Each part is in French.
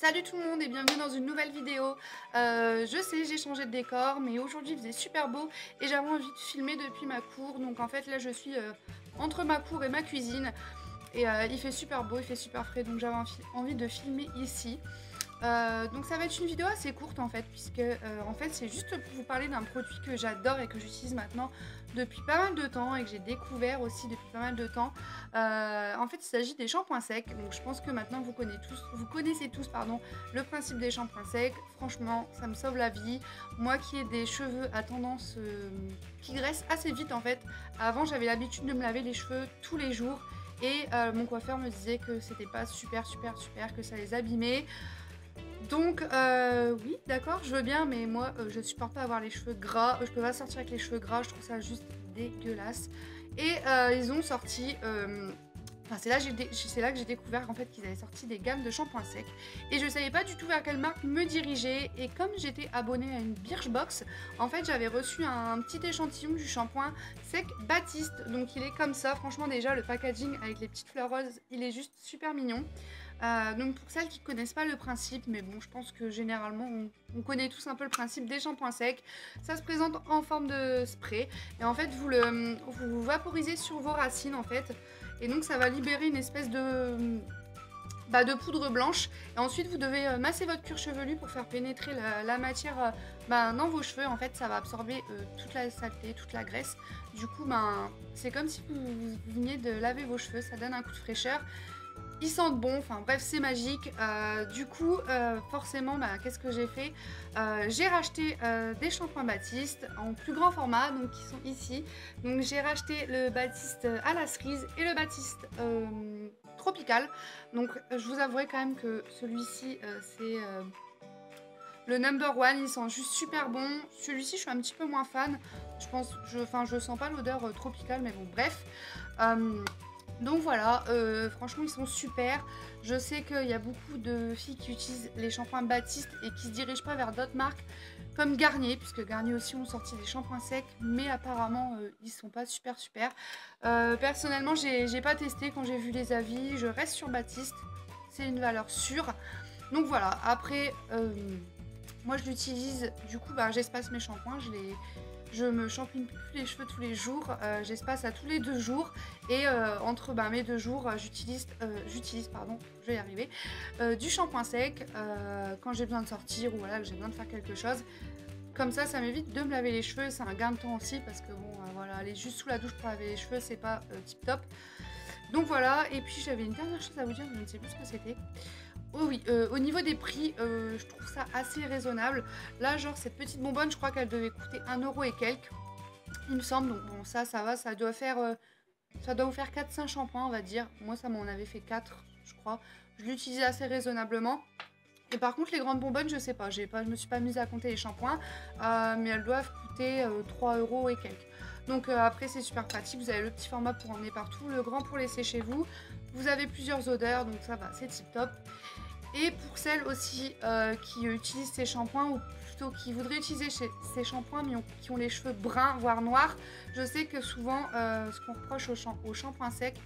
Salut tout le monde et bienvenue dans une nouvelle vidéo. Je sais, j'ai changé de décor, mais aujourd'hui il faisait super beau et j'avais envie de filmer depuis ma cour. Donc en fait là je suis entre ma cour et ma cuisine et il fait super beau, il fait super frais, donc j'avais envie de filmer ici. Donc ça va être une vidéo assez courte en fait, puisque en fait c'est juste pour vous parler d'un produit que j'adore et que j'utilise maintenant depuis pas mal de temps et que j'ai découvert aussi depuis pas mal de temps. En fait il s'agit des shampoings secs, donc je pense que maintenant vous connaissez tous pardon, le principe des shampoings secs. Franchement ça me sauve la vie. Moi qui ai des cheveux à tendance qui graissent assez vite en fait, avant j'avais l'habitude de me laver les cheveux tous les jours et mon coiffeur me disait que c'était pas super, que ça les abîmait. Donc oui d'accord je veux bien, mais moi je supporte pas avoir les cheveux gras, je peux pas sortir avec les cheveux gras, je trouve ça juste dégueulasse. Et ils ont sorti, enfin c'est là que j'ai découvert en fait qu'ils avaient sorti des gammes de shampoings secs et je savais pas du tout vers quelle marque me diriger. Et comme j'étais abonnée à une Birchbox, en fait j'avais reçu un petit échantillon du shampoing sec Baptiste, donc il est comme ça. Franchement déjà le packaging avec les petites fleurs roses il est juste super mignon. Donc pour celles qui ne connaissent pas le principe, mais bon je pense que généralement on connaît tous un peu le principe des shampoings secs. Ça se présente en forme de spray et en fait vous vaporisez sur vos racines en fait, et donc ça va libérer une espèce de poudre blanche, et ensuite vous devez masser votre cuir chevelu pour faire pénétrer la matière dans vos cheveux. En fait ça va absorber toute la saleté, toute la graisse. Du coup c'est comme si vous veniez de laver vos cheveux, ça donne un coup de fraîcheur. Ils sentent bon, enfin bref c'est magique. Du coup forcément qu'est-ce que j'ai fait, j'ai racheté des shampoings Baptiste en plus grand format, donc qui sont ici. Donc j'ai racheté le Baptiste à la cerise et le Baptiste tropical. Donc je vous avouerai quand même que celui-ci c'est le number one, il sent juste super bon. Celui-ci je suis un petit peu moins fan, je sens pas l'odeur tropicale, mais bon bref. Donc voilà, franchement ils sont super. Je sais qu'il y a beaucoup de filles qui utilisent les shampoings Baptiste et qui se dirigent pas vers d'autres marques comme Garnier, puisque Garnier aussi ont sorti des shampoings secs, mais apparemment ils sont pas super. Personnellement j'ai pas testé, quand j'ai vu les avis je reste sur Baptiste, c'est une valeur sûre. Donc voilà, après moi je l'utilise, du coup j'espace mes shampoings, je me shampooine plus les cheveux tous les jours, j'espace à tous les 2 jours, et entre mes 2 jours j'utilise je vais y arriver, du shampoing sec quand j'ai besoin de sortir ou voilà que j'ai besoin de faire quelque chose. Comme ça m'évite de me laver les cheveux, c'est un gain de temps aussi parce que bon voilà, aller juste sous la douche pour laver les cheveux c'est pas tip top. Donc voilà, et puis j'avais une dernière chose à vous dire, je ne sais plus ce que c'était. Oh oui, au niveau des prix, je trouve ça assez raisonnable. Là, genre, cette petite bonbonne, je crois qu'elle devait coûter 1 € et quelques, il me semble. Donc bon, ça va, ça doit vous faire 4-5 shampoings, on va dire. Moi, ça m'en avait fait 4, je crois. Je l'utilisais assez raisonnablement. Et par contre, les grandes bonbonnes, je sais pas, je me suis pas mise à compter les shampoings, mais elles doivent coûter 3 € et quelques. Donc après, c'est super pratique, vous avez le petit format pour emmener partout, le grand pour laisser chez vous. Vous avez plusieurs odeurs, donc ça va, c'est tip top. Et pour celles aussi qui utilisent ces shampoings, ou plutôt qui voudraient utiliser ces shampoings mais qui ont les cheveux bruns voire noirs, je sais que souvent ce qu'on reproche aux shampoings secs,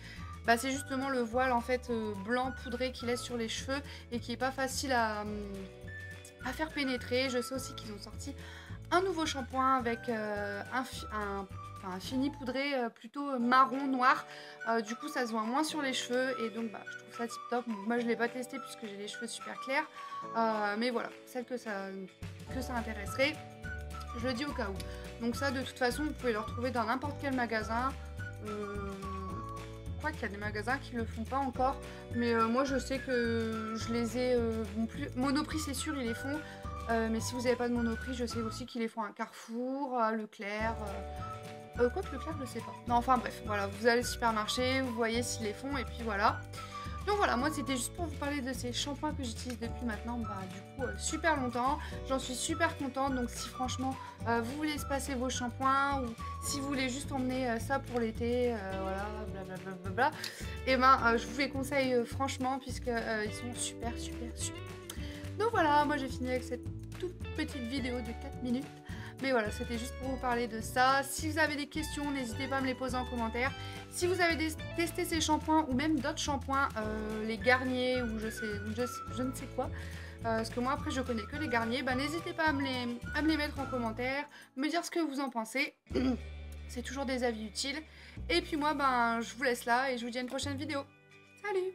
c'est justement le voile en fait blanc poudré qui laisse sur les cheveux et qui est pas facile à faire pénétrer. Je sais aussi qu'ils ont sorti un nouveau shampoing avec un fini poudré plutôt marron noir, du coup ça se voit moins sur les cheveux et donc je trouve ça tip top. Moi je l'ai pas testé puisque j'ai les cheveux super clairs, mais voilà, celle que ça intéresserait, je le dis au cas où. Donc ça de toute façon vous pouvez le retrouver dans n'importe quel magasin. Je crois qu'il y a des magasins qui le font pas encore, mais moi je sais que je les ai, Monoprix c'est sûr ils les font, mais si vous n'avez pas de Monoprix, je sais aussi qu'ils les font à Carrefour, à Leclerc, quoique Leclerc je sais pas. Non enfin bref, voilà, vous allez au supermarché, vous voyez s'ils les font et puis voilà. Donc voilà, moi c'était juste pour vous parler de ces shampoings que j'utilise depuis maintenant super longtemps. J'en suis super contente, donc si franchement vous voulez espacer vos shampoings ou si vous voulez juste emmener ça pour l'été, voilà, blablabla, et je vous les conseille franchement puisque ils sont super. Donc voilà, moi j'ai fini avec cette toute petite vidéo de 4 minutes. Mais voilà, c'était juste pour vous parler de ça. Si vous avez des questions, n'hésitez pas à me les poser en commentaire. Si vous avez testé ces shampoings ou même d'autres shampoings, les Garnier ou je ne sais quoi, parce que moi après je connais que les Garnier, bah, n'hésitez pas à me les mettre en commentaire, me dire ce que vous en pensez. C'est toujours des avis utiles. Et puis moi, ben, je vous laisse là et je vous dis à une prochaine vidéo. Salut!